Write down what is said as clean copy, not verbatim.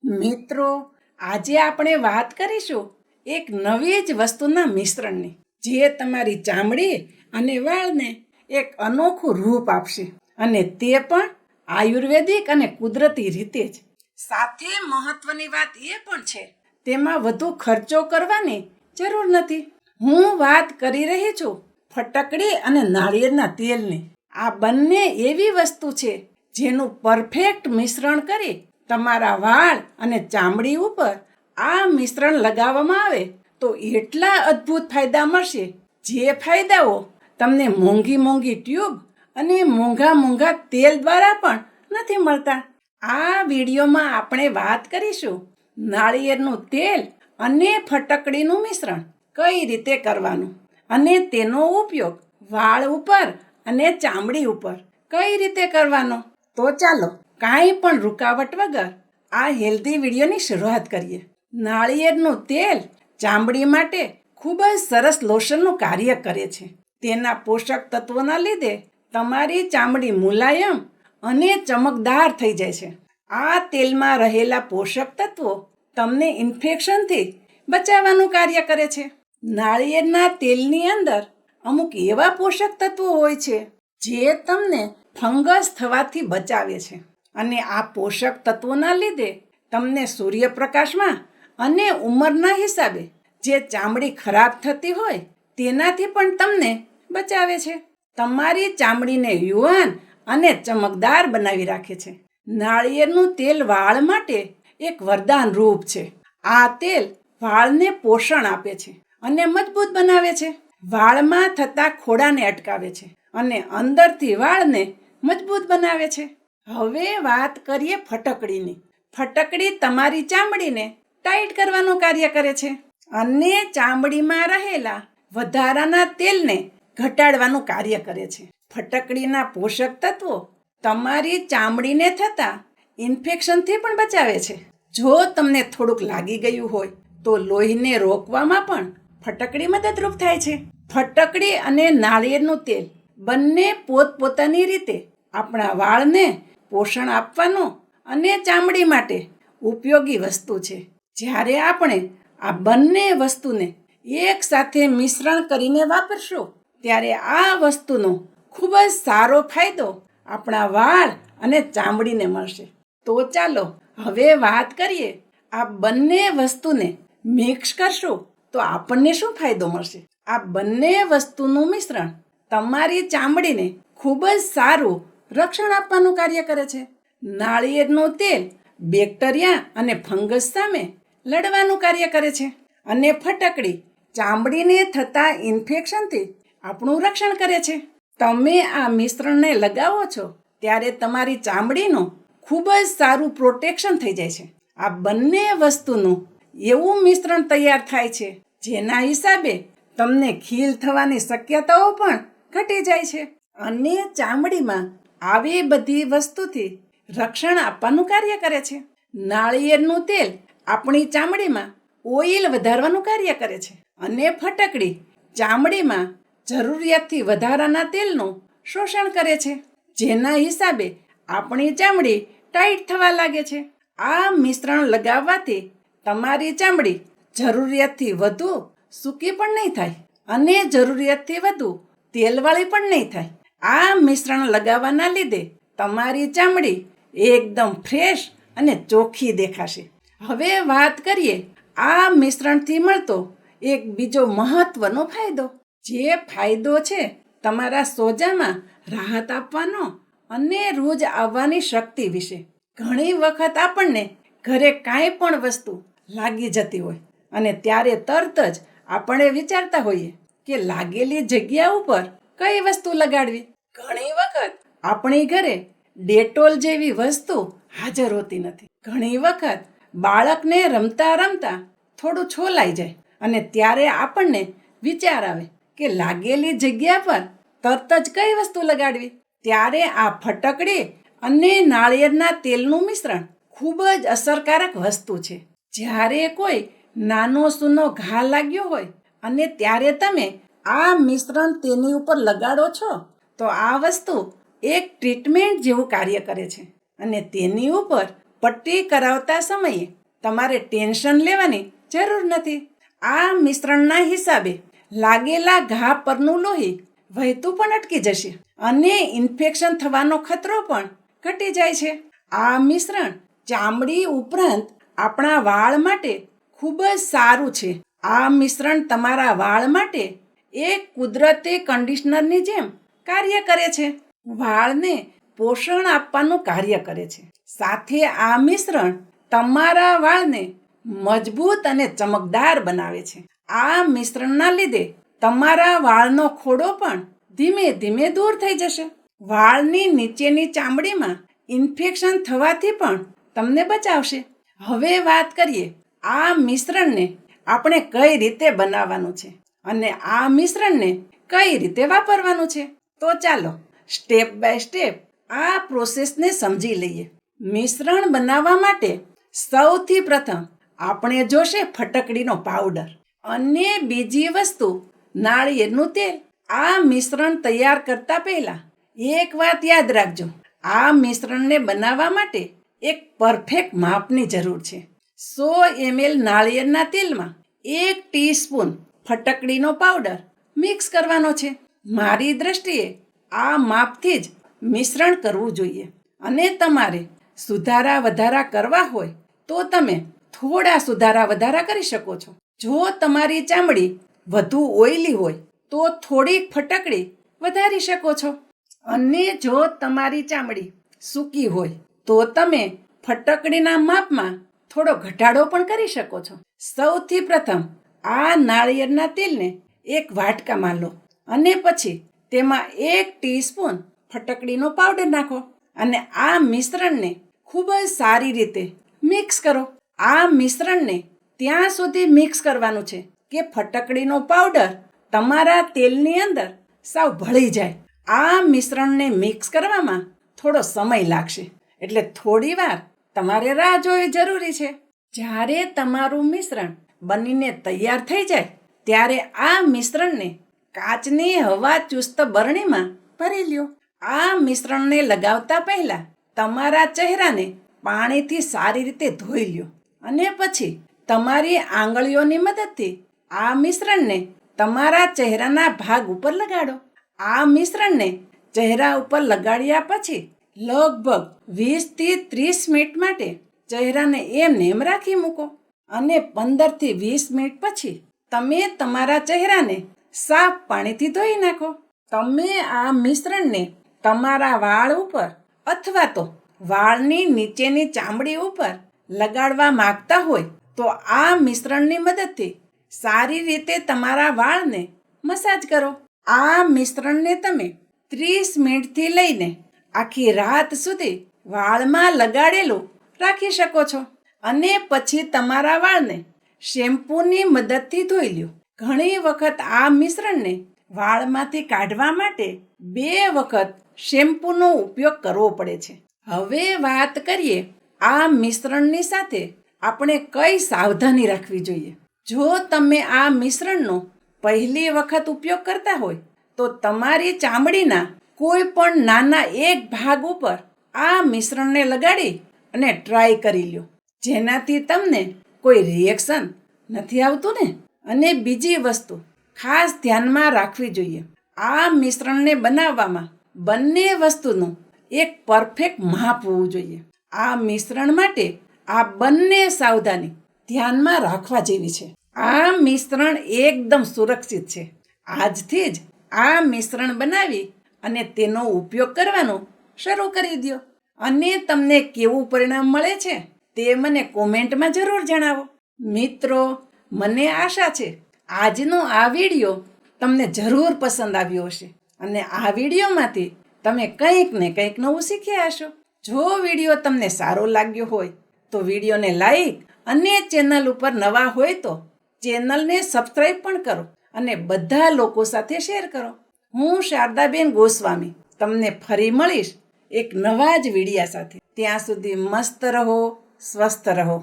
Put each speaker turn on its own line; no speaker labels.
મિત્રો, આજે આપણે વાત કરીશું એક નવી જ વસ્તુના મિશ્રણની, જે તમારી ચામડી અને વાળને એક અનોખું રૂપ આપશે, અને તે પણ આયુર્વેદિક અને કુદરતી રીતે જ. સાથે મહત્વની વાત એ પણ છે, તેમાં વધુ ખર્ચો કરવાની જરૂર નથી. હું વાત કરી રહી છું ફટકડી અને નાળિયેરના તેલની. આ બંને એવી વસ્તુ છે જેનું પરફેક્ટ મિશ્રણ કરી તમારા વાળ અને ચામડી ઉપર આ મિશ્રણ લગાવવામાં આવે તો એટલા અદ્ભુત ફાયદા મળશે, જે ફાયદાઓ તમને મોંઘી ટ્યુબ અને મોંઘા તેલ દ્વારા પણ નથી મળતા. આ વિડીયોમાં આપણે વાત કરીશું નાળિયેરનું તેલ અને ફટકડીનું મિશ્રણ કઈ રીતે કરવાનું, અને તેનો ઉપયોગ વાળ ઉપર અને ચામડી ઉપર કઈ રીતે કરવાનો. તો ચાલો કાંઈ પણ રૂકાવટ વગર આ હેલ્ધી વિડીયોની શરૂઆત કરીએ. નાળિયેરનું તેલ ચામડી માટે ખૂબ જ સરસ લોશનનું કાર્ય કરે છે. તેના પોષક તત્વોના લીધે તમારી ચામડી મુલાયમ અને ચમકદાર થઈ જાય છે. આ તેલમાં રહેલા પોષક તત્વો તમને ઇન્ફેક્શનથી બચાવવાનું કાર્ય કરે છે. નાળિયેરના તેલની અંદર અમુક એવા પોષક તત્વો હોય છે જે તમને ફંગસ થવાથી બચાવે છે, અને આ પોષક તત્વોના લીધે તમને સૂર્યપ્રકાશમાં અને ઉંમરના હિસાબે જે ચામડી ખરાબ થતી હોય તેનાથી પણ તમને બચાવે છે. તમારી ચામડીને યુવાન અને ચમકદાર બનાવી રાખે છે. નાળિયેરનું તેલ વાળ માટે એક વરદાન રૂપ છે. આ તેલ વાળને પોષણ આપે છે અને મજબૂત બનાવે છે. વાળમાં થતા ખોડાને અટકાવે છે અને અંદરથી વાળને મજબૂત બનાવે છે. હવે વાત કરીએ ફટકડીની. ફટકડી તમારી ચામડીને ટાઈટ કરવાનું કાર્ય કરે છે અને ચામડીમાં રહેલા વધારાના તેલને ઘટાડવાનું કાર્ય કરે છે. ફટકડીના પોષક તત્વો તમારી ચામડીને થતા ઇન્ફેક્શનથી પણ બચાવે છે. જો તમને થોડુંક લાગી ગયું હોય તો લોહીને રોકવામાં પણ ફટકડી મદદરૂપ થાય છે. ફટકડી અને નાળિયેરનું તેલ બંને પોતપોતાની રીતે આપણા વાળને પોષણ આપવાનો અને ચામડી માટે ઉપયોગી વસ્તુ છે. જ્યારે આપણે આ બંને વસ્તુને એક સાથે મિશ્રણ કરીને વાપરશું ત્યારે આ વસ્તુનો ખૂબ જ સારો ફાયદો આપણા વાળ અને ચામડીને મળશે. તો ચાલો હવે વાત કરીએ આ બંને વસ્તુને મિક્સ કરશું તો આપણને શું ફાયદો મળશે. આ બંને વસ્તુનું મિશ્રણ તમારી ચામડીને ખૂબ જ સારું રક્ષણ આપવાનું કાર્ય કરે છે. નાળિયેરનું તેલ બેક્ટેરિયા અને ફંગસ સામે લડવાનું કાર્ય કરે છે, અને ફટકડી ચામડીને થતા ઇન્ફેક્શનથી આપણું રક્ષણ કરે છે. તમે આ મિશ્રણને લગાવો છો ત્યારે તમારી ચામડીનું ખૂબ જ સારું પ્રોટેક્શન થઈ જાય છે. આ બંને વસ્તુનું એવું મિશ્રણ તૈયાર થાય છે જેના હિસાબે તમને ખીલ થવાની શક્યતાઓ પણ ઘટી જાય છે, અને ચામડીમાં આવી બધી વસ્તુથી રક્ષણ આપવાનું કાર્ય કરે છે. નાળિયેરનું તેલ આપણી ચામડીમાં ઓઇલ વધારવાનું કાર્ય કરે છે, અને ફટકડી ચામડીમાં જરૂરિયાતથી વધારાના તેલનું શોષણ કરે છે, જેના હિસાબે આપણી ચામડી ટાઈટ થવા લાગે છે. આ મિશ્રણ લગાવવાથી તમારી ચામડી જરૂરિયાતથી વધુ સૂકી પણ નહીં થાય અને જરૂરિયાતથી વધુ તેલવાળી પણ નહીં થાય. આ મિશ્રણ લગાવવાના લીધે તમારી ચામડી એકદમ ફ્રેશ અને ચોખ્ખી દેખાશે. હવે વાત કરીએ આ મિશ્રણથી મળતો એક બીજો મહત્વનો ફાયદો. જે ફાયદો છે તમારા સોજામાં રાહત આપવાનો અને રોજ આવવાની શક્તિ વિશે. ઘણી વખત આપણને ઘરે કાંઈ પણ વસ્તુ લાગી જતી હોય અને ત્યારે તરત જ આપણે વિચારતા હોઈએ કે લાગેલી જગ્યા ઉપર કઈ વસ્તુ લગાડવી. ઘણી વખત આપણી ઘરે ડેટોલ જેવી વસ્તુ હાજર હોતી નથી. ઘણી વખત બાળકને રમતા થોડું છોલાઈ જાય અને ત્યારે આપણને વિચાર આવે કે લાગેલી જગ્યા પર તરત જ કઈ વસ્તુ લગાડવી. ત્યારે આ ફટકડી અને નાળિયેરના તેલનું મિશ્રણ ખૂબ જ અસરકારક વસ્તુ છે. જ્યારે કોઈ નાનો સૂનો ઘા લાગ્યો હોય અને ત્યારે તમે આ મિશ્રણ તેની ઉપર લગાડો છો તો આ વસ્તુ એક ટ્રીટમેન્ટ જેવું કાર્ય કરે છે, અને તેની ઉપર પટ્ટી કરાવતા સમયે તમારે ટેન્શન લેવાની જરૂર નથી. આ મિશ્રણના હિસાબે લાગેલા ઘા પરનું લોહી વહેતું પણ અટકી જશે અને ઇન્ફેક્શન થવાનો ખતરો પણ ઘટી જાય છે. આ મિશ્રણ ચામડી ઉપરાંત આપણા વાળ માટે ખૂબ જ સારું છે. આ મિશ્રણ તમારા વાળ માટે એક કુદરતી કન્ડિશનરની જેમ કાર્ય કરે છે. વાળને પોષણ આપવાનું કાર્ય કરે છે. સાથે આ મિશ્રણ તમારા વાળને મજબૂત અને ચમકદાર બનાવે છે. આ મિશ્રણના લીધે તમારા વાળનો ખોડો પણ ધીમે ધીમે દૂર થઈ જશે. વાળની નીચેની ચામડીમાં ઇન્ફેક્શન થવાથી પણ તમને બચાવશે. હવે વાત કરીએ આ મિશ્રણને આપણે કઈ રીતે બનાવવાનું છે અને આ મિશ્રણને કઈ રીતે વાપરવાનું છે. તો ચાલો સ્ટેપ બાય સ્ટેપ આ પ્રોસેસને સમજી લઈએ. મિશ્રણ બનાવવા માટે સૌથી પ્રથમ આપણે જોશે ફટકડીનો પાવડર અને બીજી વસ્તુ નાળિયેરનું તેલ. આ મિશ્રણ તૈયાર કરતા પહેલા એક વાત યાદ રાખજો, આ મિશ્રણને બનાવવા માટે એક પરફેક્ટ માપની જરૂર છે. 100 ml નાળિયેરના તેલમાં 1 ટીસ્પૂન ફટકડીનો પાવડર મિક્સ કરવાનો છે. મારી દ્રષ્ટિએ આ માપથી જ મિશ્રણ કરવું જોઈએ અને તમારે સુધારા વધારા કરવા હોય તો તમે થોડા સુધારા વધારા કરી શકો છો. જો તમારી ચામડી વધુ ઓઇલી હોય તો થોડીક ફટકડી વધારી શકો છો અને જો તમારી ચામડી સૂકી હોય તો તમે ફટકડીના માપમાં થોડો ઘટાડો પણ કરી શકો છો. સૌથી પ્રથમ આ નાળિયેરના તેલને એક વાટકામાં લો અને પછી તેમાં 1 ટીસ્પૂન ફટકડીનો પાવડર નાખો અને આ મિશ્રણને ખૂબ જ સારી રીતે મિક્સ કરો. આ મિશ્રણને ત્યાં સુધી મિક્સ કરવાનું છે કે ફટકડીનો પાવડર તમારા તેલની અંદર સાવ ભળી જાય. આ મિશ્રણને મિક્સ કરવામાં થોડો સમય લાગશે એટલે થોડી વાર તમારે રાહ જોવી જરૂરી છે. જ્યારે તમારું મિશ્રણ બનીને તૈયાર થઈ જાય ત્યારે આ મિશ્રણને કાચની હવાચુસ્ત બરણીમાં ભરી લ્યો. આ મિશ્રણને લગાવતા પહેલા તમારા ચહેરાને પાણીથી સારી રીતે ધોઈ લ્યો અને પછી તમારી આંગળીઓની મદદથી આ મિશ્રણને તમારા ચહેરાના ભાગ ઉપર લગાડો. આ મિશ્રણને ચહેરા ઉપર લગાડ્યા પછી લગભગ 20 થી 30 મિનિટ માટે ચહેરાને એમને એમ રાખી મૂકો અને 15 થી 20 મિનિટ પછી તમે તમારા ચહેરાને સાફ પાણીથી ધોઈ નાખો. તમે આ મિશ્રણને તમારા વાળ ઉપર અથવા તો વાળની નીચેની ચામડી ઉપર લગાડવા માંગતા હોય તો આ મિશ્રણની મદદથી સારી રીતે તમારા વાળને મસાજ કરો. આ મિશ્રણને તમે 30 મિનિટથી લઈને આખી રાત સુધી વાળમાં લગાડેલું રાખી શકો છો અને પછી તમારા વાળને શેમ્પૂની મદદથી ધોઈ લ્યો. ઘણી વખત આ મિશ્રણને વાળમાંથી કાઢવા માટે 2 વખત શેમ્પૂનો ઉપયોગ કરવો પડે છે. હવે વાત કરીએ આ મિશ્રણની સાથે આપણે કઈ સાવધાની રાખવી જોઈએ. જો તમે આ મિશ્રણનો પહેલી વખત ઉપયોગ કરતા હોય તો તમારી ચામડીના કોઈ પણ નાના એક ભાગ ઉપર આ મિશ્રણને લગાડી અને ટ્રાય કરી લ્યો, જેનાથી તમને કોઈ રિએક્શન નથી આવતું ને. અને બીજી વસ્તુ ખાસ ધ્યાનમાં રાખવી જોઈએ, આ મિશ્રણને બનાવવામાં બંને વસ્તુનું એક પરફેક્ટ માપ હોવું જોઈએ. આ મિશ્રણ માટે આ બંને સાવધાની ધ્યાનમાં રાખવા જેવી છે. આ મિશ્રણ એકદમ સુરક્ષિત છે. આજથી જ આ મિશ્રણ બનાવી અને તેનો ઉપયોગ કરવાનો શરૂ કરી દો અને તમને કેવું પરિણામ મળે છે તે મને કોમેન્ટમાં જરૂર જણાવો. મિત્રો, મને આશા છે આજનો આ વિડીયો તમને જરૂર પસંદ આવ્યો હશે અને આ વિડીયોમાંથી તમે કંઈક ને કંઈક નવું શીખ્યા હશો. જો વિડીયો તમને સારો લાગ્યો હોય તો વિડીયોને લાઈક અને ચેનલ ઉપર નવા હોય તો ચેનલને સબસ્ક્રાઈબ પણ કરો અને બધા લોકો સાથે શેર કરો. હું શારદાબેન ગોસ્વામી તમને ફરી મળીશ એક નવા જ વિડીયા સાથે. ત્યાં સુધી મસ્ત રહો, સ્વસ્થ રહો.